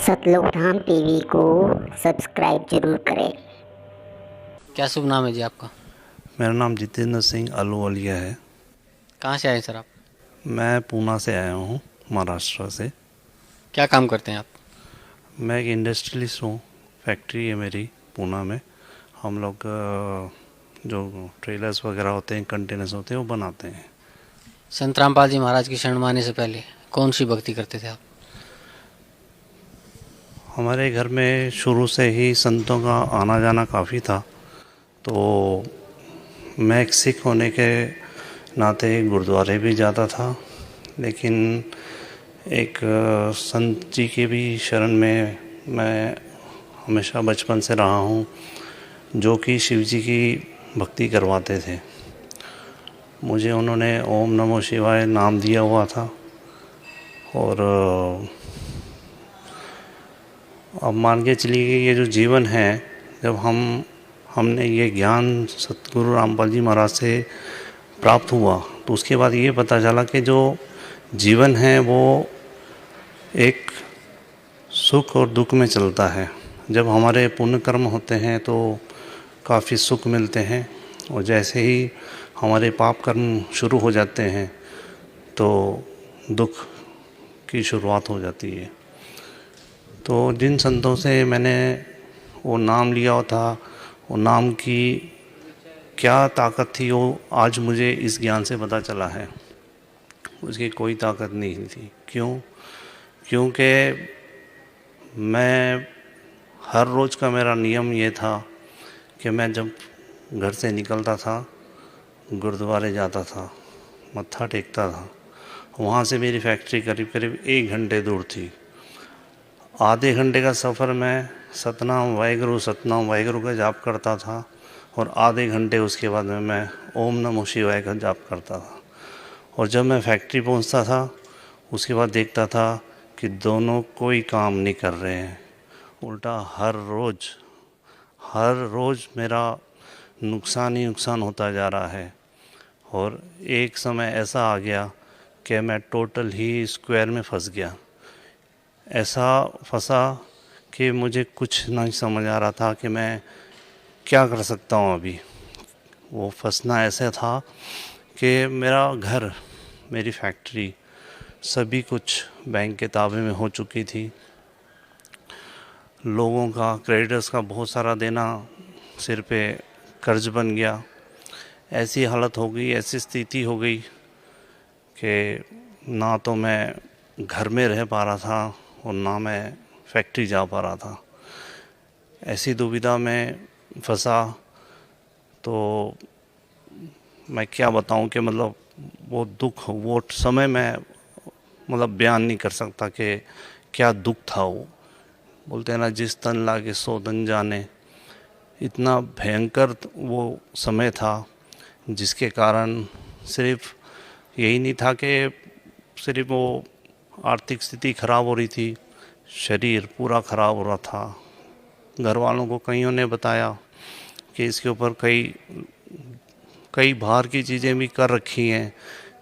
सतलोक धाम TV को subscribe जरूर करें। क्या शुभ नाम है जी आपका? मेरा नाम जितेंद्र सिंह अहलूवालिया है। कहाँ से आए सर आप? मैं पूना से आया हूँ, महाराष्ट्र से। क्या काम करते हैं आप? मैं एक इंडस्ट्रियलिस्ट हूँ। फैक्ट्री है मेरी पूना में। हम लोग जो ट्रेलर्स वगैरह होते हैं, कंटेनर्स होते हैं, वो बनाते हैं। संत रामपाल जी महाराज की शरण में आने से पहले कौन सी भक्ति करते थे आप? हमारे घर में शुरू से ही संतों का आना जाना काफ़ी था, तो मैं एक सिख होने के नाते गुरुद्वारे भी जाता था। लेकिन एक संत जी के भी शरण में मैं हमेशा बचपन से रहा हूँ, जो कि शिव जी की भक्ति करवाते थे। मुझे उन्होंने ओम नमो शिवाय नाम दिया हुआ था। और अब मान के चलिए कि ये जो जीवन है, जब हमने ये ज्ञान सतगुरु रामपाल जी महाराज से प्राप्त हुआ, तो उसके बाद ये पता चला कि जो जीवन है वो एक सुख और दुख में चलता है। जब हमारे पुण्य कर्म होते हैं तो काफ़ी सुख मिलते हैं, और जैसे ही हमारे पाप कर्म शुरू हो जाते हैं तो दुख की शुरुआत हो जाती है। तो जिन संतों से मैंने वो नाम लिया था, वो नाम की क्या ताकत थी, वो आज मुझे इस ज्ञान से पता चला है। उसकी कोई ताकत नहीं थी। क्योंकि मैं हर रोज़ का मेरा नियम ये था कि मैं जब घर से निकलता था, गुरुद्वारे जाता था, मत्था टेकता था। वहाँ से मेरी फैक्ट्री करीब करीब 1 घंटे दूर थी। आधे घंटे का सफ़र मैं सतनाम वाहेगुरु का जाप करता था, और आधे घंटे उसके बाद में मैं ओम नमो शिवाय का जाप करता था। और जब मैं फैक्ट्री पहुँचता था, उसके बाद देखता था कि दोनों कोई काम नहीं कर रहे हैं। उल्टा हर रोज़ मेरा नुकसान ही नुकसान होता जा रहा है। और एक समय ऐसा आ गया कि मैं टोटल ही स्क्वायर में फंस गया। ऐसा फंसा कि मुझे कुछ नहीं समझ आ रहा था कि मैं क्या कर सकता हूँ अभी। वो फंसना ऐसे था कि मेरा घर, मेरी फैक्ट्री, सभी कुछ बैंक के ताबे में हो चुकी थी। लोगों का, क्रेडिटर्स का बहुत सारा देना सिर पे कर्ज बन गया। ऐसी हालत हो गई, ऐसी स्थिति हो गई कि ना तो मैं घर में रह पा रहा था और ना मैं फैक्ट्री जा पा रहा था। ऐसी दुविधा में फंसा। तो मैं क्या बताऊं कि मतलब वो दुख, वो समय मैं मतलब बयान नहीं कर सकता कि क्या दुख था वो। बोलते हैं ना, जिस तन लागे सो तन जाने। इतना भयंकर वो समय था, जिसके कारण सिर्फ यही नहीं था कि सिर्फ वो आर्थिक स्थिति खराब हो रही थी, शरीर पूरा खराब हो रहा था। घर वालों को कईयों ने बताया कि इसके ऊपर कई बाहर की चीज़ें भी कर रखी हैं,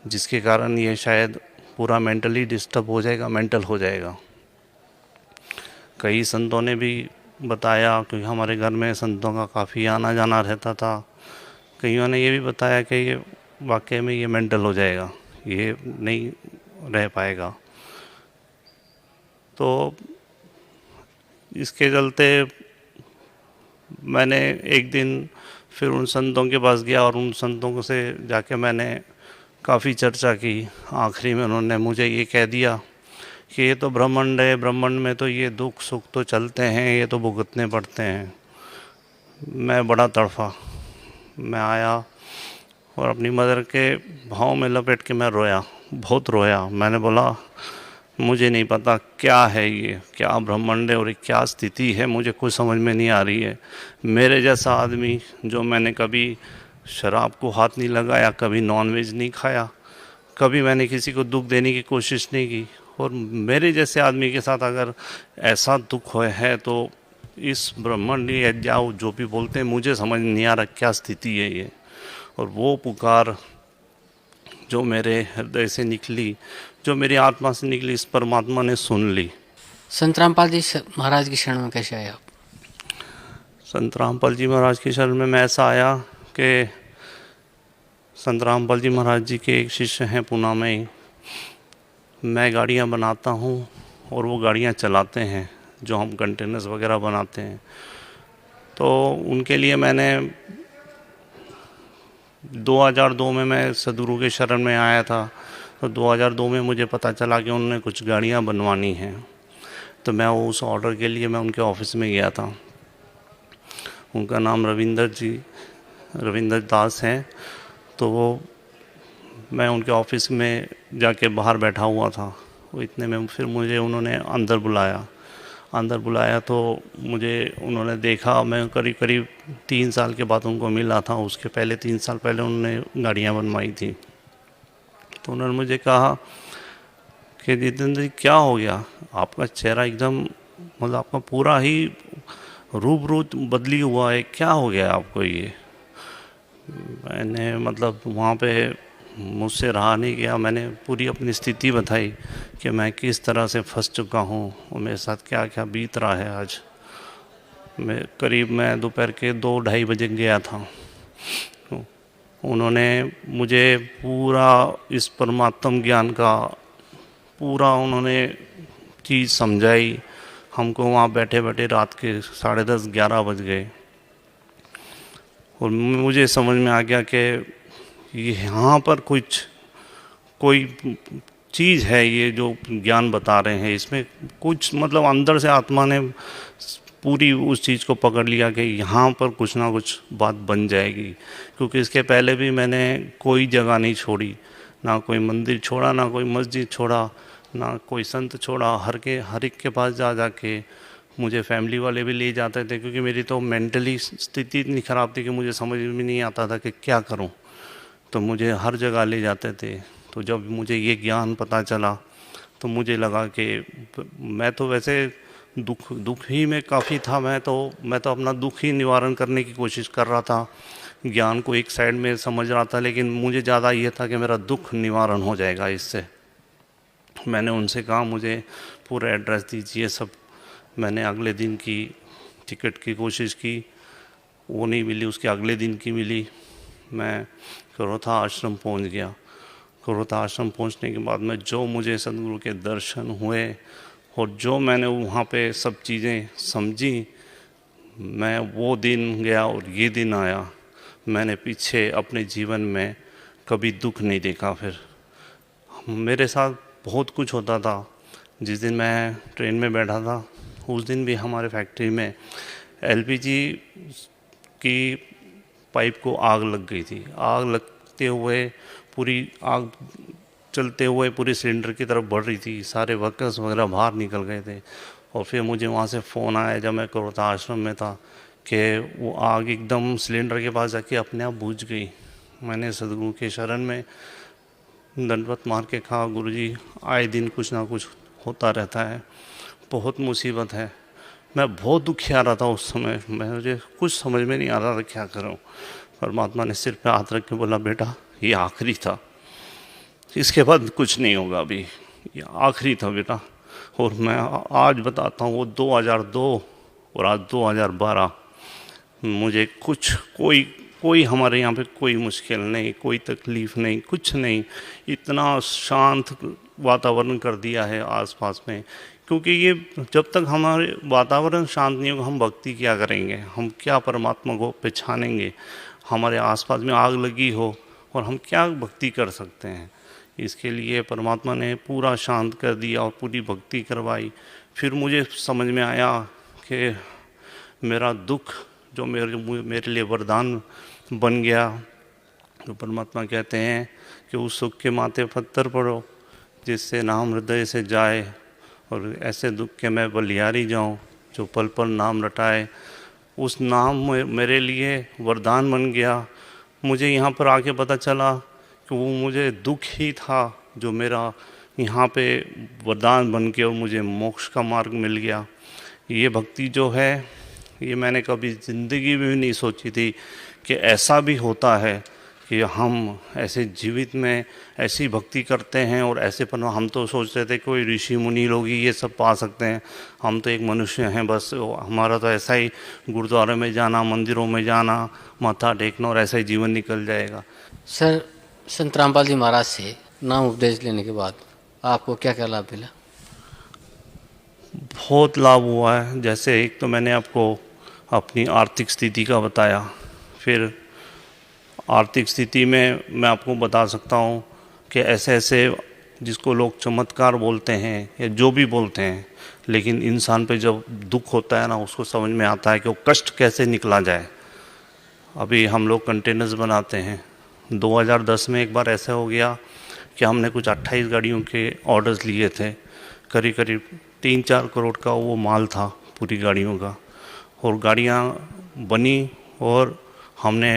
जिसके कारण ये शायद पूरा मेंटली डिस्टर्ब हो जाएगा, मेंटल हो जाएगा। कई संतों ने भी बताया, क्योंकि हमारे घर में संतों का काफ़ी आना जाना रहता था। कईयों ने ये भी बताया कि ये वाकई में ये मेंटल हो जाएगा, ये नहीं रह पाएगा। तो इसके चलते मैंने एक दिन फिर उन संतों के पास गया, और उन संतों से जाके मैंने काफ़ी चर्चा की। आखिरी में उन्होंने मुझे ये कह दिया कि ये तो ब्रह्मांड है, ब्रह्मांड में तो ये दुख सुख तो चलते हैं, ये तो भुगतने पड़ते हैं। मैं बड़ा तड़फा। मैं आया और अपनी मदर के भाव में लपेट के मैं रोया, बहुत रोया। मैंने बोला, मुझे नहीं पता क्या है ये, क्या ब्रह्मांड है और ये क्या स्थिति है, मुझे कुछ समझ में नहीं आ रही है। मेरे जैसा आदमी, जो मैंने कभी शराब को हाथ नहीं लगाया, कभी नॉनवेज नहीं खाया, कभी मैंने किसी को दुख देने की कोशिश नहीं की, और मेरे जैसे आदमी के साथ अगर ऐसा दुख है तो इस ब्रह्मांड या जाओ जो भी बोलते हैं, मुझे समझ नहीं आ रहा क्या स्थिति है ये। और वो पुकार जो मेरे हृदय से निकली, जो मेरी आत्मा से निकली, इस परमात्मा ने सुन ली। संत रामपाल जी महाराज की शरण में कैसे आए आप? संत रामपाल जी महाराज की शरण में मैं ऐसा आया कि संत रामपाल जी महाराज जी के एक शिष्य हैं पूना में ही। मैं गाड़ियाँ बनाता हूँ और वो गाड़ियाँ चलाते हैं, जो हम कंटेनर्स वगैरह बनाते हैं। तो उनके लिए मैंने 2002 में मैं सदगुरु के शरण में आया था। तो 2002 में मुझे पता चला कि उन्होंने कुछ गाड़ियाँ बनवानी हैं। तो मैं उस ऑर्डर के लिए मैं उनके ऑफिस में गया था। उनका नाम रविंदर दास है। तो मैं उनके ऑफिस में जाके बाहर बैठा हुआ था। वो इतने में फिर मुझे उन्होंने अंदर बुलाया तो मुझे उन्होंने देखा। मैं करीब करीब 3 साल के बाद उनको मिला था। उसके पहले 3 साल पहले उन्होंने गाड़ियाँ बनवाई थी। तो उन्होंने मुझे कहा कि जितेंद्र जी क्या हो गया, आपका चेहरा एकदम मतलब आपका पूरा ही रूप बदली हुआ है, क्या हो गया आपको ये। मैंने मतलब वहाँ पे मुझसे रहा नहीं गया। मैंने पूरी अपनी स्थिति बताई कि मैं किस तरह से फंस चुका हूँ और मेरे साथ क्या क्या बीत रहा है। आज मैं दोपहर के 2-2:30 बजे गया था। तो उन्होंने मुझे पूरा इस परमात्म ज्ञान का पूरा उन्होंने चीज़ समझाई। हमको वहाँ बैठे बैठे रात के 10:30-11 बज गए और मुझे समझ में आ गया कि यहाँ पर कोई चीज़ है, ये जो ज्ञान बता रहे हैं इसमें कुछ मतलब अंदर से आत्मा ने पूरी उस चीज़ को पकड़ लिया कि यहाँ पर कुछ ना कुछ बात बन जाएगी। क्योंकि इसके पहले भी मैंने कोई जगह नहीं छोड़ी, ना कोई मंदिर छोड़ा, ना कोई मस्जिद छोड़ा, ना कोई संत छोड़ा। हर एक के पास जा के मुझे फैमिली वाले भी ले जाते थे, क्योंकि मेरी तो मेंटली स्थिति इतनी ख़राब थी कि मुझे समझ में नहीं आता था कि क्या करूं। तो मुझे हर जगह ले जाते थे। तो जब मुझे ये ज्ञान पता चला तो मुझे लगा कि मैं तो वैसे दुख ही में काफ़ी था। मैं तो अपना दुख ही निवारण करने की कोशिश कर रहा था, ज्ञान को एक साइड में समझ रहा था, लेकिन मुझे ज़्यादा ये था कि मेरा दुख निवारण हो जाएगा इससे। मैंने उनसे कहा मुझे पूरा एड्रेस दीजिए सब। मैंने अगले दिन की टिकट की कोशिश की, वो नहीं मिली। उसके अगले दिन की मिली। मैं करोथा आश्रम पहुंच गया। करोथा आश्रम पहुंचने के बाद में जो मुझे सदगुरु के दर्शन हुए और जो मैंने वहाँ पे सब चीज़ें समझी, मैं वो दिन गया और ये दिन आया। मैंने पीछे अपने जीवन में कभी दुख नहीं देखा। फिर मेरे साथ बहुत कुछ होता था। जिस दिन मैं ट्रेन में बैठा था उस दिन भी हमारे फैक्ट्री में एलपीजी की पाइप को आग लग गई थी। आग लगते हुए पूरी आग चलते हुए पूरी सिलेंडर की तरफ बढ़ रही थी। सारे वर्कर्स वगैरह बाहर निकल गए थे। और फिर मुझे वहाँ से फ़ोन आया जब मैं करोता आश्रम में था कि वो आग एकदम सिलेंडर के पास जाके अपने आप बुझ गई। मैंने सदगुरु के शरण में दंडवत मार के कहा, गुरुजी आए दिन कुछ ना कुछ होता रहता है, बहुत मुसीबत है। मैं बहुत दुखी आ रहा था उस समय। मुझे कुछ समझ में नहीं आ रहा था क्या करूं। परमात्मा ने सिर पे हाथ रख के बोला, बेटा ये आखिरी था, इसके बाद कुछ नहीं होगा, अभी ये आखिरी था बेटा। और मैं आज बताता हूँ, वो 2002 और आज 2012 मुझे कोई हमारे यहाँ पे कोई मुश्किल नहीं, कोई तकलीफ़ नहीं, कुछ नहीं। इतना शांत वातावरण कर दिया है आसपास में। क्योंकि ये जब तक हमारे वातावरण शांत नहीं होगा हम भक्ति क्या करेंगे, हम क्या परमात्मा को पहचानेंगे। हमारे आसपास में आग लगी हो और हम क्या भक्ति कर सकते हैं। इसके लिए परमात्मा ने पूरा शांत कर दिया और पूरी भक्ति करवाई। फिर मुझे समझ में आया कि मेरा दुख जो मेरे लिए वरदान बन गया। तो परमात्मा कहते हैं कि उस सुख के माथे पत्थर पड़ो जिससे नाम हृदय से जाए, और ऐसे दुख के मैं बलिहारी जाऊं जो पल पल नाम रटाए। उस नाम मेरे लिए वरदान बन गया। मुझे यहाँ पर आके पता चला कि वो मुझे दुख ही था जो मेरा यहाँ पे वरदान बन के और मुझे मोक्ष का मार्ग मिल गया। ये भक्ति जो है ये मैंने कभी ज़िंदगी में भी नहीं सोची थी कि ऐसा भी होता है कि हम ऐसे जीवित में ऐसी भक्ति करते हैं और ऐसे पर हम तो सोचते थे कोई ऋषि मुनि लोग ही ये सब पा सकते हैं, हम तो एक मनुष्य हैं बस, हमारा तो ऐसा ही गुरुद्वारे में जाना, मंदिरों में जाना, माथा टेकना और ऐसा ही जीवन निकल जाएगा। सर, संत रामपाल जी महाराज से नाम उपदेश लेने के बाद आपको क्या क्या लाभ मिला? बहुत लाभ हुआ है। जैसे एक तो मैंने आपको अपनी आर्थिक स्थिति का बताया, फिर आर्थिक स्थिति में मैं आपको बता सकता हूँ कि ऐसे ऐसे जिसको लोग चमत्कार बोलते हैं या जो भी बोलते हैं, लेकिन इंसान पे जब दुख होता है ना, उसको समझ में आता है कि वो कष्ट कैसे निकला जाए। अभी हम लोग कंटेनर्स बनाते हैं, 2010 में एक बार ऐसा हो गया कि हमने कुछ 28 गाड़ियों के ऑर्डर्स लिए थे, करीब करीब 3-4 करोड़ का वो माल था पूरी गाड़ियों का, और गाड़ियाँ बनी और हमने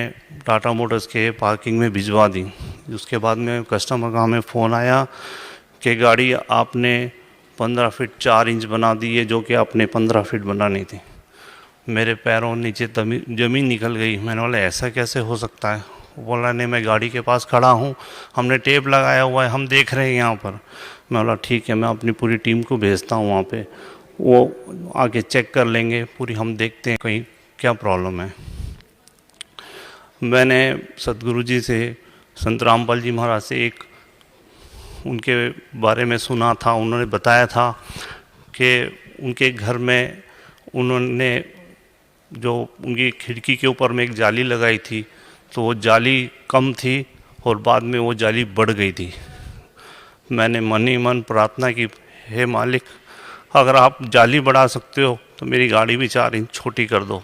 टाटा मोटर्स के पार्किंग में भिजवा दी। उसके बाद में कस्टमर का हमें फ़ोन आया कि गाड़ी आपने 15 फीट 4 इंच बना दी है, जो कि आपने 15 फीट बनानी थी। मेरे पैरों नीचे ज़मीन निकल गई। मैंने बोला ऐसा कैसे हो सकता है? बोला नहीं, मैं गाड़ी के पास खड़ा हूँ, हमने टेप लगाया हुआ है, हम देख रहे हैं यहाँ पर। मैं बोला ठीक है, मैं अपनी पूरी टीम को भेजता हूँ वहाँ पे, वो आके चेक कर लेंगे पूरी, हम देखते हैं कहीं क्या प्रॉब्लम है। मैंने सतगुरु जी से, संत रामपाल जी महाराज से एक उनके बारे में सुना था। उन्होंने बताया था कि उनके घर में उन्होंने जो उनकी खिड़की के ऊपर में एक जाली लगाई थी, तो वो जाली कम थी और बाद में वो जाली बढ़ गई थी। मैंने मन ही मन प्रार्थना की, हे मालिक, अगर आप जाली बढ़ा सकते हो तो मेरी गाड़ी भी 4 इंच छोटी कर दो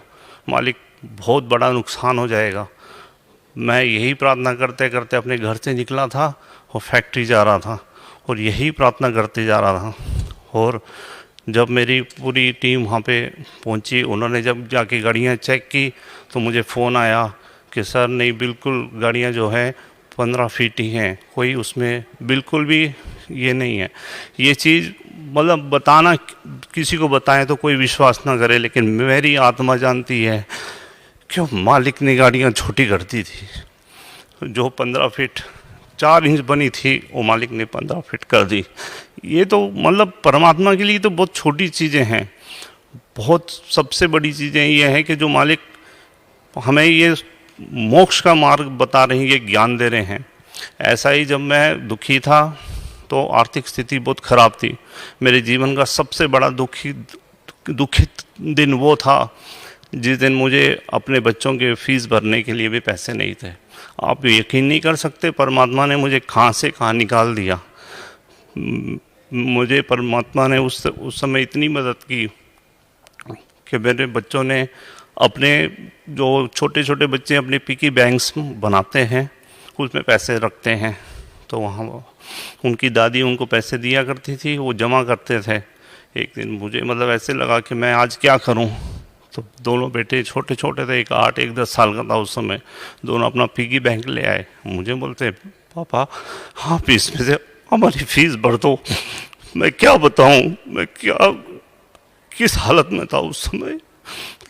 मालिक, बहुत बड़ा नुकसान हो जाएगा। मैं यही प्रार्थना करते करते अपने घर से निकला था और फैक्ट्री जा रहा था, और यही प्रार्थना करते जा रहा था। और जब मेरी पूरी टीम वहाँ पे पहुँची, उन्होंने जब जाके गाड़ियाँ चेक की तो मुझे फ़ोन आया कि सर नहीं, बिल्कुल गाड़ियाँ जो है 15 फीट ही हैं, कोई उसमें बिल्कुल भी ये नहीं है। ये चीज़ मतलब बताना, किसी को बताएं तो कोई विश्वास ना करे, लेकिन मेरी आत्मा जानती है कि मालिक ने गाड़ियाँ छोटी कर दी थी। जो 15 फीट 4 इंच बनी थी, वो मालिक ने 15 फीट कर दी। ये तो मतलब परमात्मा के लिए तो बहुत छोटी चीज़ें हैं। बहुत सबसे बड़ी चीज़ें ये हैं कि जो मालिक हमें ये मोक्ष का मार्ग बता रहे हैं, ये ज्ञान दे रहे हैं। ऐसा ही जब मैं दुखी था तो आर्थिक स्थिति बहुत ख़राब थी। मेरे जीवन का सबसे बड़ा दुखित दिन वो था जिस दिन मुझे अपने बच्चों के फीस भरने के लिए भी पैसे नहीं थे। आप यकीन नहीं कर सकते, परमात्मा ने मुझे कहाँ से कहाँ निकाल दिया। मुझे परमात्मा ने उस समय इतनी मदद की कि मेरे बच्चों ने अपने, जो छोटे छोटे बच्चे अपने पिकी बैंक्स बनाते हैं, उसमें पैसे रखते हैं, तो वहाँ उनकी दादी उनको पैसे दिया करती थी, वो जमा करते थे। एक दिन मुझे मतलब ऐसे लगा कि मैं आज क्या करूं, तो दोनों बेटे छोटे छोटे थे, एक 8 एक 10 साल का था उस समय, दोनों अपना पिगी बैंक ले आए। मुझे बोलते पापा आप इसमें से हमारी फीस भर दो। मैं क्या बताऊं, मैं क्या किस हालत में था उस समय,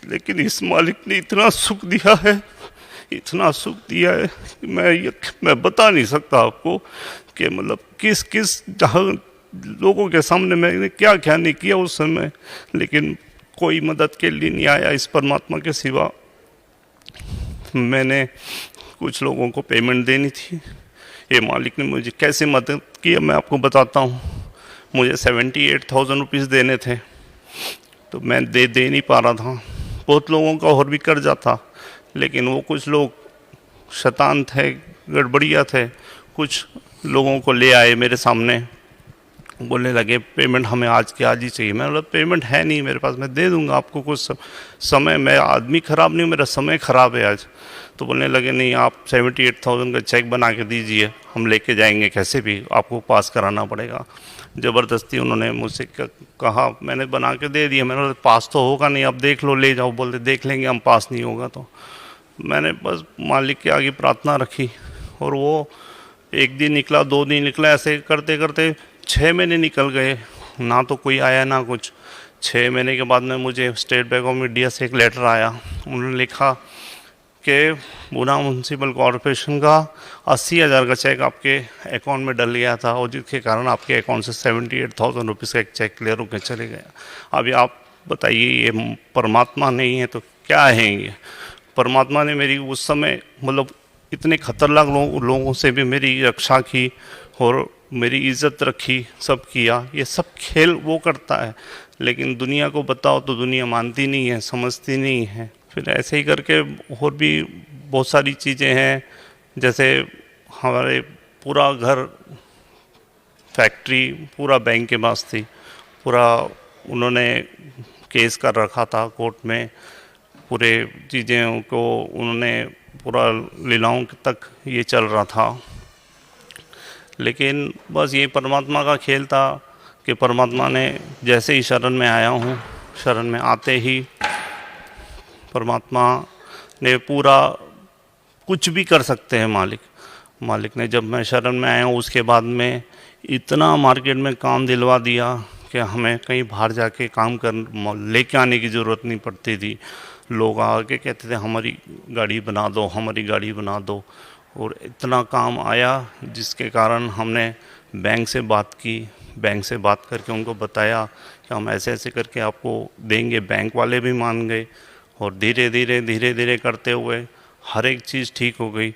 लेकिन इस मालिक ने इतना सुख दिया है, इतना सुख दिया है कि मैं बता नहीं सकता आपको कि मतलब किस किस लोगों के सामने मैंने क्या क्या नहीं किया उस समय, लेकिन कोई मदद के लिए नहीं आया इस परमात्मा के सिवा। मैंने कुछ लोगों को पेमेंट देनी थी, ये मालिक ने मुझे कैसे मदद की मैं आपको बताता हूँ। मुझे 78,000 रुपीज़ देने थे, तो मैं दे नहीं पा रहा था। बहुत लोगों का और भी कर्जा था, लेकिन वो कुछ लोग शैतान थे, गड़बड़िया थे, कुछ लोगों को ले आए मेरे सामने, बोलने लगे पेमेंट हमें आज के आज ही चाहिए। मैं बोला पेमेंट है नहीं मेरे पास, मैं दे दूंगा आपको कुछ समय, मैं आदमी ख़राब नहीं हूँ, मेरा समय ख़राब है आज। तो बोलने लगे नहीं, आप 78,000 का चेक बना के दीजिए, हम लेके जाएंगे, कैसे भी आपको पास कराना पड़ेगा। ज़बरदस्ती उन्होंने मुझसे कहा, मैंने बना के दे दिया। मैंने बोला पास तो होगा नहीं, आप देख लो, ले जाओ। बोलते देख लेंगे हम, पास नहीं होगा तो। मैंने बस मालिक के आगे प्रार्थना रखी, और वो एक दिन निकला, 2 दिन निकला, ऐसे करते करते 6 महीने निकल गए, ना तो कोई आया ना कुछ। 6 महीने के बाद में मुझे स्टेट बैंक ऑफ इंडिया से एक लेटर आया। उन्होंने लिखा कि गुना म्यूनसिपल कॉरपोरेशन का 80,000 का चेक आपके अकाउंट में डल गया था और जिसके कारण आपके अकाउंट से 78,000 रुपीज़ का एक चेक क्लियर होकर चले गया। अभी आप बताइए, ये परमात्मा नहीं है तो क्या है ये? परमात्मा ने मेरी उस समय मतलब इतने खतरनाक लोगों से भी मेरी रक्षा की और मेरी इज्जत रखी, सब किया। ये सब खेल वो करता है, लेकिन दुनिया को बताओ तो दुनिया मानती नहीं है, समझती नहीं है। फिर ऐसे ही करके और भी बहुत सारी चीज़ें हैं, जैसे हमारे पूरा घर, फैक्ट्री पूरा बैंक के पास थी, पूरा उन्होंने केस कर रखा था कोर्ट में, पूरे चीज़ें को उन्होंने पूरा लीलाओं तक ये चल रहा था। लेकिन बस ये परमात्मा का खेल था कि परमात्मा ने जैसे ही शरण में आया हूँ, शरण में आते ही परमात्मा ने पूरा कुछ भी कर सकते हैं मालिक ने जब मैं शरण में आया हूँ उसके बाद में इतना मार्केट में काम दिलवा दिया कि हमें कहीं बाहर जाके काम कर लेके आने की ज़रूरत नहीं पड़ती थी। लोग आके कहते थे हमारी गाड़ी बना दो, हमारी गाड़ी बना दो, और इतना काम आया जिसके कारण हमने बैंक से बात की। बैंक से बात करके उनको बताया कि हम ऐसे ऐसे करके आपको देंगे। बैंक वाले भी मान गए और धीरे धीरे करते हुए हर एक चीज़ ठीक हो गई।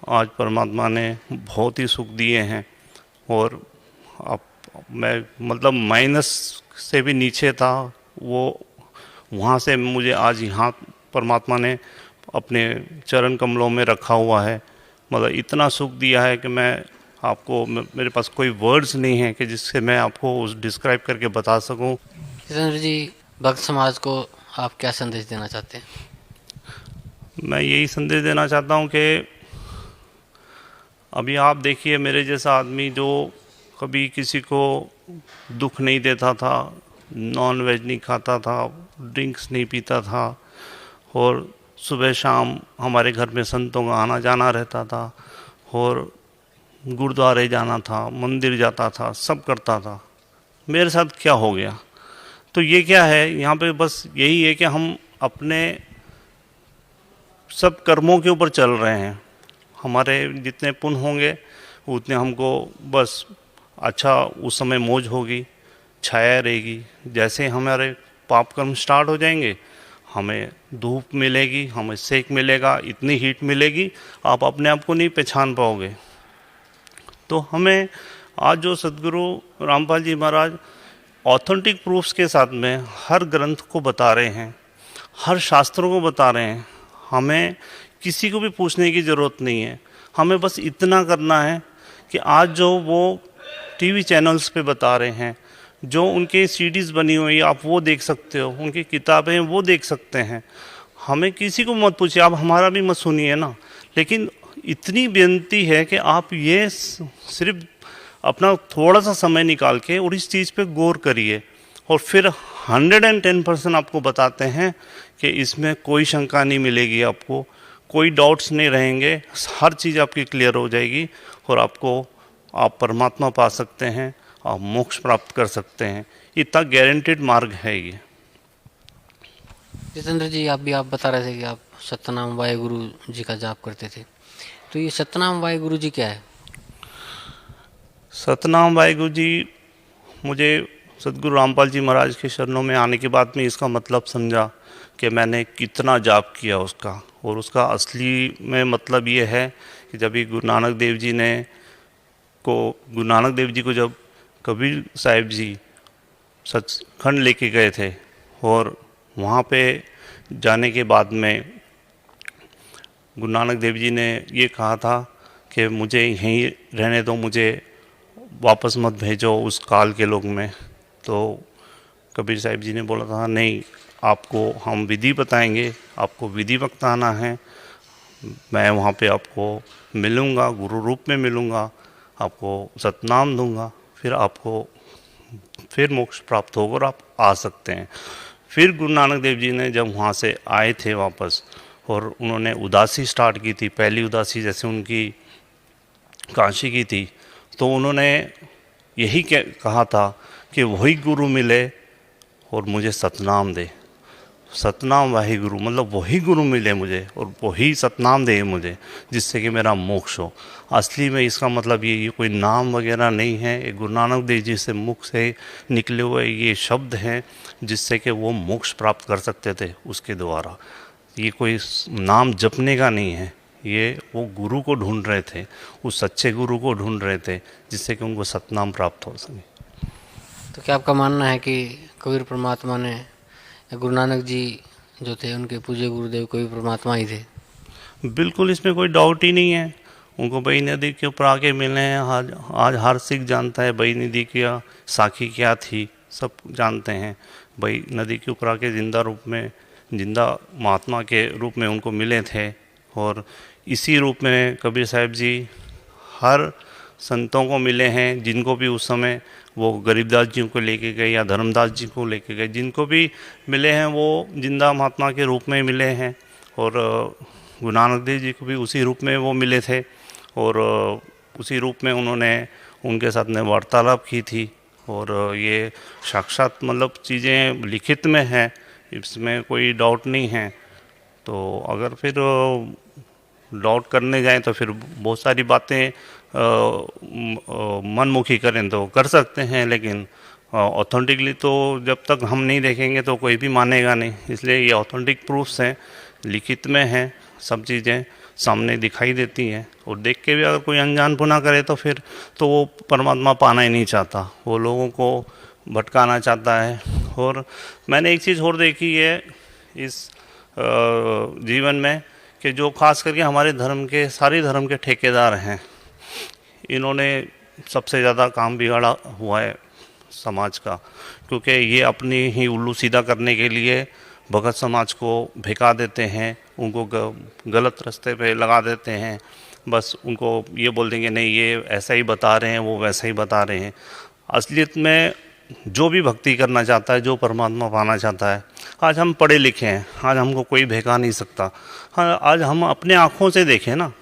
आज परमात्मा ने बहुत ही सुख दिए हैं और अब मैं मतलब माइनस से भी नीचे था, वो वहाँ से मुझे आज यहाँ परमात्मा ने अपने चरण कमलों में रखा हुआ है। मतलब इतना सुख दिया है कि मैं आपको, मेरे पास कोई वर्ड्स नहीं है कि जिससे मैं आपको उस डिस्क्राइब करके बता सकूं। जितेंद्र जी, भक्त समाज को आप क्या संदेश देना चाहते हैं? मैं यही संदेश देना चाहता हूं कि अभी आप देखिए, मेरे जैसा आदमी जो कभी किसी को दुख नहीं देता था, नॉन वेज नहीं खाता था, ड्रिंक्स नहीं पीता था, और सुबह शाम हमारे घर में संतों का आना जाना रहता था, और गुरुद्वारे जाना था, मंदिर जाता था, सब करता था। मेरे साथ क्या हो गया? तो ये क्या है, यहाँ पे बस यही है कि हम अपने सब कर्मों के ऊपर चल रहे हैं। हमारे जितने पुण्य होंगे उतने हमको बस अच्छा उस समय मौज होगी, छाया रहेगी। जैसे हमारे पाप कर्म स्टार्ट हो जाएंगे, हमें धूप मिलेगी, हमें सेक मिलेगा, इतनी हीट मिलेगी आप अपने आप को नहीं पहचान पाओगे। तो हमें आज जो सदगुरु रामपाल जी महाराज ऑथेंटिक प्रूफ्स के साथ में हर ग्रंथ को बता रहे हैं, हर शास्त्रों को बता रहे हैं, हमें किसी को भी पूछने की ज़रूरत नहीं है। हमें बस इतना करना है कि आज जो वो टीवी चैनल्स पे बता रहे हैं, जो उनके सीडीज़ बनी हुई आप वो देख सकते हो, उनकी किताबें वो देख सकते हैं। हमें किसी को मत पूछिए, आप हमारा भी मत सुनिए ना, लेकिन इतनी बेनती है कि आप ये सिर्फ अपना थोड़ा सा समय निकाल के और इस चीज़ पे गौर करिए, और फिर 110% आपको बताते हैं कि इसमें कोई शंका नहीं मिलेगी, आपको कोई डाउट्स नहीं रहेंगे, हर चीज़ आपकी क्लियर हो जाएगी और आप परमात्मा पा सकते हैं, आप मोक्ष प्राप्त कर सकते हैं। इतना गारंटेड मार्ग है ये। जितेंद्र जी, आप बता रहे थे कि आप सतनाम वाहेगुरु जी का जाप करते थे, तो ये सतनाम वाहेगुरु जी क्या है? सतनाम वाहेगुरु जी, मुझे सदगुरु रामपाल जी महाराज के शरणों में आने के बाद में इसका मतलब समझा कि मैंने कितना जाप किया उसका। और उसका असली में मतलब ये है कि जब भी गुरु नानक देव जी को जब कबीर साहिब जी सचखंड लेके गए थे, और वहाँ पे जाने के बाद में गुरु नानक देव जी ने ये कहा था कि मुझे यहीं रहने दो, मुझे वापस मत भेजो उस काल के लोग में। तो कबीर साहिब जी ने बोला था, नहीं, आपको हम विधि बताएंगे, आपको विधि वक्त आना है, मैं वहाँ पे आपको मिलूँगा, गुरु रूप में मिलूँगा, आपको सतनाम दूंगा, फिर मोक्ष प्राप्त होगा और आप आ सकते हैं। फिर गुरु नानक देव जी ने जब वहाँ से आए थे वापस, और उन्होंने उदासी स्टार्ट की थी, पहली उदासी जैसे उनकी काशी की थी, तो उन्होंने यही कहा था कि वही गुरु मिले और मुझे सतनाम दे। सतनाम वाहिगुरु, मतलब वही गुरु मिले मुझे और वही सतनाम दे मुझे, जिससे कि मेरा मोक्ष हो। असली में इसका मतलब ये कोई नाम वगैरह नहीं है, ये गुरु नानक देव जी से मुख से निकले हुए ये शब्द हैं जिससे कि वो मोक्ष प्राप्त कर सकते थे उसके द्वारा। ये कोई नाम जपने का नहीं है, ये वो गुरु को ढूंढ रहे थे, उस सच्चे गुरु को ढूंढ रहे थे जिससे कि उनको सतनाम प्राप्त हो सके। तो क्या आपका मानना है कि कबीर परमात्मा ने, या गुरु नानक जी जो थे उनके पूज्य गुरुदेव कबीर परमात्मा ही थे? बिल्कुल, इसमें कोई डाउट ही नहीं है। उनको बई नदी के ऊपर आके मिले हैं। आज हर सिख जानता है बई नदी की साखी क्या थी, सब जानते हैं। बई नदी के ऊपर आके जिंदा रूप में, जिंदा महात्मा के रूप में उनको मिले थे, और इसी रूप में कबीर साहब जी हर संतों को मिले हैं, जिनको भी उस समय वो गरीबदास जी को लेके गए या धर्मदास जी को लेके गए, जिनको भी मिले हैं वो जिंदा महात्मा के रूप में मिले हैं। और गुरु नानक देव जी को भी उसी रूप में वो मिले थे, और उसी रूप में उन्होंने उनके साथ ने वार्तालाप की थी। और ये साक्षात मतलब चीज़ें लिखित में हैं, इसमें कोई डाउट नहीं है। तो अगर फिर डाउट करने जाएं तो फिर बहुत सारी बातें मनमुखी करें तो कर सकते हैं, लेकिन ऑथेंटिकली तो जब तक हम नहीं देखेंगे तो कोई भी मानेगा नहीं। इसलिए ये ऑथेंटिक प्रूफ्स हैं, लिखित में हैं, सब चीज़ें सामने दिखाई देती हैं। और देख के भी अगर कोई अनजान पुना करे तो फिर तो वो परमात्मा पाना ही नहीं चाहता, वो लोगों को भटकाना चाहता है। और मैंने एक चीज़ और देखी है इस जीवन में कि जो खास करके हमारे धर्म के, सारे धर्म के ठेकेदार हैं, इन्होंने सबसे ज़्यादा काम बिगाड़ा हुआ है समाज का। क्योंकि ये अपनी ही उल्लू सीधा करने के लिए भगत समाज को भिका देते हैं, उनको गलत रास्ते पे लगा देते हैं। बस उनको ये बोल देंगे नहीं ये ऐसा ही बता रहे हैं, वो वैसा ही बता रहे हैं। असलियत में जो भी भक्ति करना चाहता है, जो परमात्मा पाना चाहता है, आज हम पढ़े लिखे हैं, आज हमको कोई भिका नहीं सकता। हाँ, आज हम अपने आँखों से देखें ना,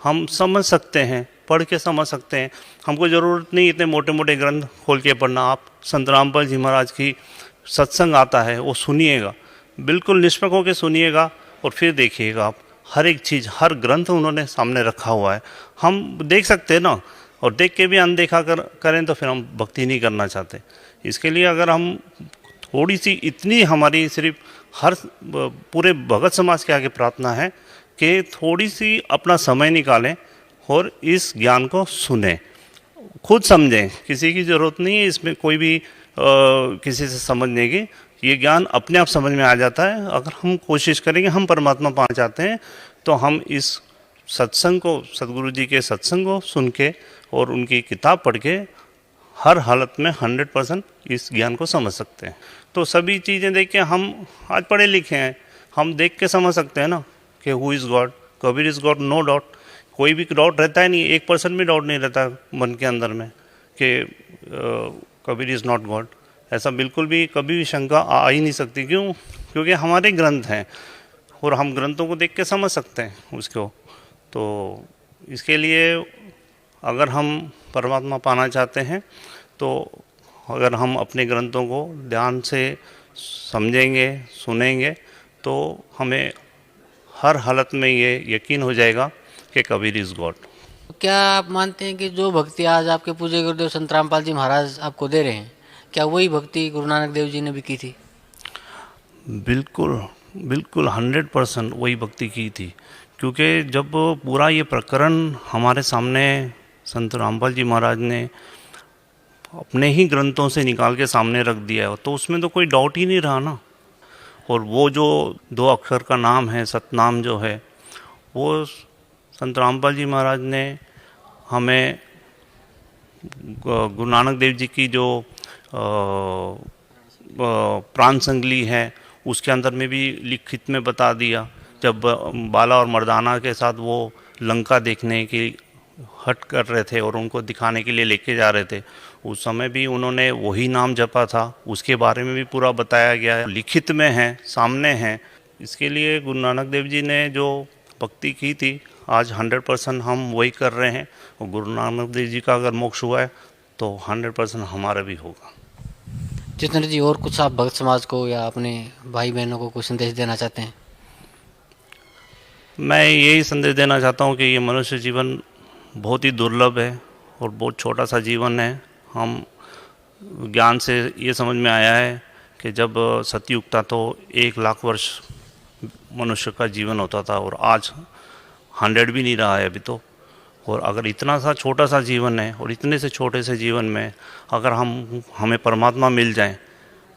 हम समझ सकते हैं, पढ़ के समझ सकते हैं। हमको ज़रूरत नहीं इतने मोटे मोटे ग्रंथ खोल के पढ़ना। आप संत रामपाल जी महाराज की सत्संग आता है, वो सुनिएगा, बिल्कुल निष्पक्ष होकर सुनिएगा, और फिर देखिएगा आप हर एक चीज़, हर ग्रंथ उन्होंने सामने रखा हुआ है। हम देख सकते हैं ना, और देख के भी अनदेखा करें तो फिर हम भक्ति नहीं करना चाहते। इसके लिए अगर हम थोड़ी सी, इतनी हमारी सिर्फ हर पूरे भगत समाज के आगे प्रार्थना है कि थोड़ी सी अपना समय निकालें और इस ज्ञान को सुने, खुद समझें। किसी की ज़रूरत नहीं है इसमें कोई भी किसी से समझने की, ये ज्ञान अपने आप समझ में आ जाता है। अगर हम कोशिश करेंगे, हम परमात्मा पाना चाहते हैं, तो हम इस सत्संग को, सदगुरु जी के सत्संग को सुन के और उनकी किताब पढ़ के हर हालत में 100% इस ज्ञान को समझ सकते हैं। तो सभी चीज़ें देख के, हम आज पढ़े लिखे हैं, हम देख के समझ सकते हैं ना कि who is God, Kabir is God, no doubt. कोई भी डाउट रहता है नहीं, 1% भी डाउट नहीं रहता मन के अंदर में कि कबीर इज़ नॉट गॉड। ऐसा बिल्कुल भी कभी भी शंका आ ही नहीं सकती। क्यों? क्योंकि हमारे ग्रंथ हैं और हम ग्रंथों को देख के समझ सकते हैं उसको। तो इसके लिए अगर हम परमात्मा पाना चाहते हैं तो अगर हम अपने ग्रंथों को ध्यान से समझेंगे, सुनेंगे, तो हमें हर हालत में ये यकीन हो जाएगा कि कबीर इज़ गॉड। क्या आप मानते हैं कि जो भक्ति आज आपके पूज्य गुरुदेव संत रामपाल जी महाराज आपको दे रहे हैं, क्या वही भक्ति गुरु नानक देव जी ने भी की थी? बिल्कुल बिल्कुल 100% वही भक्ति की थी। क्योंकि जब पूरा ये प्रकरण हमारे सामने संत रामपाल जी महाराज ने अपने ही ग्रंथों से निकाल के सामने रख दिया है, तो उसमें तो कोई डाउट ही नहीं रहा ना। और वो जो 2 अक्षर का नाम है, सतनाम जो है, वो संत रामपाल जी महाराज ने हमें गुरु नानक देव जी की जो प्राण संगली है उसके अंदर में भी लिखित में बता दिया। जब बाला और मर्दाना के साथ वो लंका देखने की हट कर रहे थे और उनको दिखाने के लिए लेके जा रहे थे, उस समय भी उन्होंने वही नाम जपा था। उसके बारे में भी पूरा बताया गया है, लिखित में है, सामने है। इसके लिए गुरु नानक देव जी ने जो भक्ति की थी, आज 100% हम वही कर रहे हैं। और गुरु नानक देव जी का अगर मोक्ष हुआ है तो 100% हमारा भी होगा। जितेंद्र जी, और कुछ आप भगत समाज को या अपने भाई बहनों को कुछ संदेश देना चाहते हैं? मैं यही संदेश देना चाहता हूँ कि ये मनुष्य जीवन बहुत ही दुर्लभ है और बहुत छोटा सा जीवन है। हम ज्ञान से ये समझ में आया है कि जब सतयुग था तो 1 लाख वर्ष मनुष्य का जीवन होता था और आज 100 भी नहीं रहा है अभी तो। और अगर इतना सा छोटा सा जीवन है और इतने से छोटे से जीवन में अगर हमें परमात्मा मिल जाए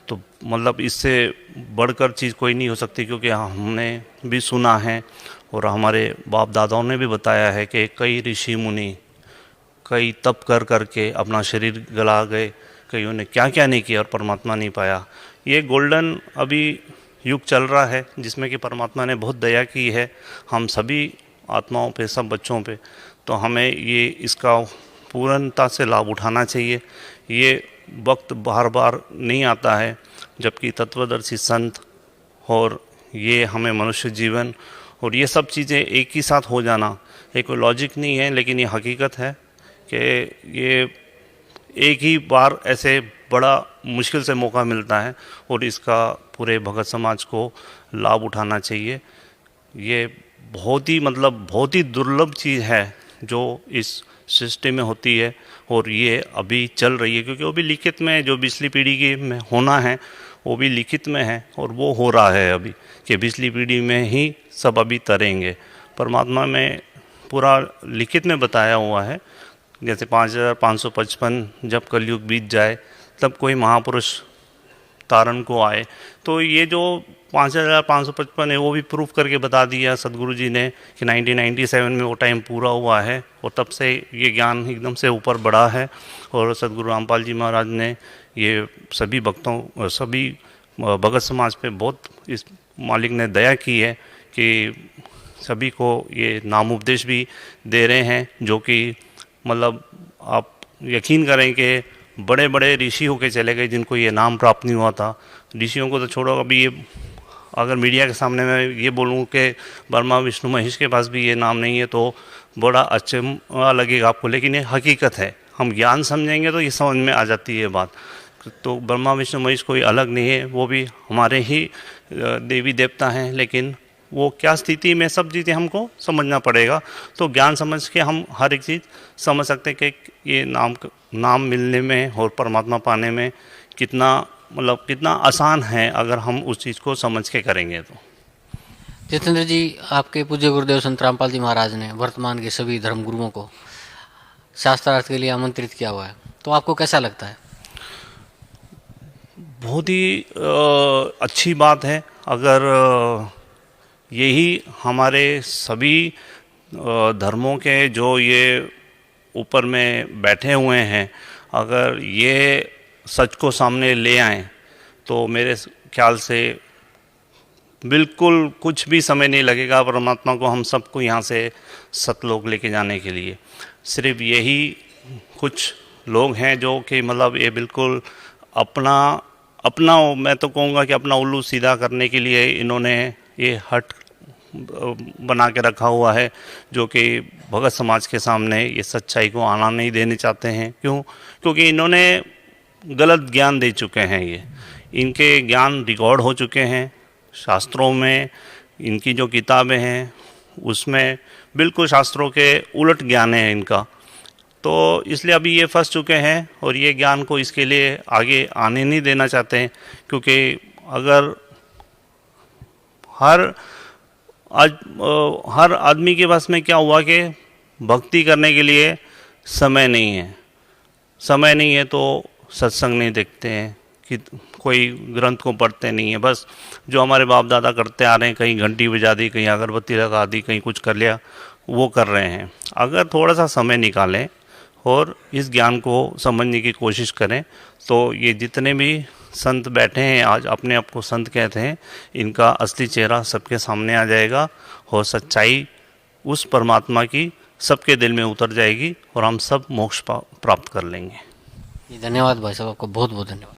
तो मतलब इससे बढ़कर चीज़ कोई नहीं हो सकती, क्योंकि हमने भी सुना है और हमारे बाप दादाओं ने भी बताया है कि कई ऋषि मुनि कई तप कर करके अपना शरीर गला गए, कईयों ने क्या क्या नहीं किया और परमात्मा नहीं पाया। ये गोल्डन अभी युग चल रहा है जिसमें कि परमात्मा ने बहुत दया की है हम सभी आत्माओं पे, सब बच्चों पे। तो हमें ये इसका पूर्णता से लाभ उठाना चाहिए। ये वक्त बार बार नहीं आता है, जबकि तत्वदर्शी संत और ये हमें मनुष्य जीवन और ये सब चीज़ें एक ही साथ हो जाना, ये कोई लॉजिक नहीं है, लेकिन ये हकीकत है कि ये एक ही बार ऐसे बड़ा मुश्किल से मौका मिलता है और इसका पूरे भगत समाज को लाभ उठाना चाहिए। ये बहुत ही दुर्लभ चीज़ है जो इस सृष्टि में होती है और ये अभी चल रही है, क्योंकि वो भी लिखित में जो पिछली पीढ़ी की में होना है वो भी लिखित में है और वो हो रहा है अभी कि पिछली पीढ़ी में ही सब अभी तरेंगे। परमात्मा में पूरा लिखित में बताया हुआ है, जैसे 5555 जब कलयुग बीत जाए तब कोई महापुरुष तारण को आए। तो ये जो 5555 है वो भी प्रूफ करके बता दिया सदगुरु जी ने कि 1997 में वो टाइम पूरा हुआ है और तब से ये ज्ञान एकदम से ऊपर बढ़ा है। और सदगुरु रामपाल जी महाराज ने ये सभी भक्तों, सभी भगत समाज पे बहुत इस मालिक ने दया की है कि सभी को ये नाम उपदेश भी दे रहे हैं, जो कि मतलब आप यकीन करें कि बड़े बड़े ऋषि होके चले गए जिनको ये नाम प्राप्त नहीं हुआ था। ऋषियों को तो छोड़ो, अभी ये अगर मीडिया के सामने मैं ये बोलूँ कि ब्रह्मा विष्णु महेश के पास भी ये नाम नहीं है तो बड़ा अच्छा लगेगा आपको, लेकिन ये हकीकत है। हम ज्ञान समझेंगे तो ये समझ में आ जाती है बात। तो ब्रह्मा विष्णु महेश कोई अलग नहीं है, वो भी हमारे ही देवी देवता हैं, लेकिन वो क्या स्थिति में सब चीज़ें हमको समझना पड़ेगा। तो ज्ञान समझ के हम हर एक चीज़ समझ सकते हैं कि ये नाम मिलने में और परमात्मा पाने में कितना आसान है अगर हम उस चीज़ को समझ के करेंगे तो। जितेंद्र जी, आपके पूज्य गुरुदेव संत रामपाल जी महाराज ने वर्तमान के सभी धर्मगुरुओं को शास्त्रार्थ के लिए आमंत्रित किया हुआ है, तो आपको कैसा लगता है? बहुत ही अच्छी बात है। अगर यही हमारे सभी धर्मों के जो ये ऊपर में बैठे हुए हैं, अगर ये सच को सामने ले आएं तो मेरे ख्याल से बिल्कुल कुछ भी समय नहीं लगेगा परमात्मा को हम सबको यहाँ से सतलोक लेके जाने के लिए। सिर्फ यही कुछ लोग हैं जो कि मतलब ये बिल्कुल अपना मैं तो कहूँगा कि अपना उल्लू सीधा करने के लिए इन्होंने ये हट बना के रखा हुआ है, जो कि भगत समाज के सामने ये सच्चाई को आना नहीं देने चाहते हैं। क्योंकि इन्होंने गलत ज्ञान दे चुके हैं। ये इनके ज्ञान रिकॉर्ड हो चुके हैं शास्त्रों में, इनकी जो किताबें हैं उसमें बिल्कुल शास्त्रों के उलट ज्ञान है इनका। तो इसलिए अभी ये फंस चुके हैं और ये ज्ञान को इसके लिए आगे आने नहीं देना चाहते हैं। क्योंकि अगर हर आदमी के पास में क्या हुआ कि भक्ति करने के लिए समय नहीं है तो सत्संग नहीं देखते हैं, कि कोई ग्रंथ को पढ़ते नहीं है। बस जो हमारे बाप दादा करते आ रहे हैं, कहीं घंटी बजा दी, कहीं अगरबत्ती लगा दी, कहीं कुछ कर लिया, वो कर रहे हैं। अगर थोड़ा सा समय निकालें और इस ज्ञान को समझने की कोशिश करें तो ये जितने भी संत बैठे हैं आज अपने आप को संत कहते हैं, इनका असली चेहरा सबके सामने आ जाएगा और सच्चाई उस परमात्मा की सबके दिल में उतर जाएगी और हम सब मोक्ष प्राप्त कर लेंगे। धन्यवाद भाई साहब, आपको बहुत बहुत धन्यवाद।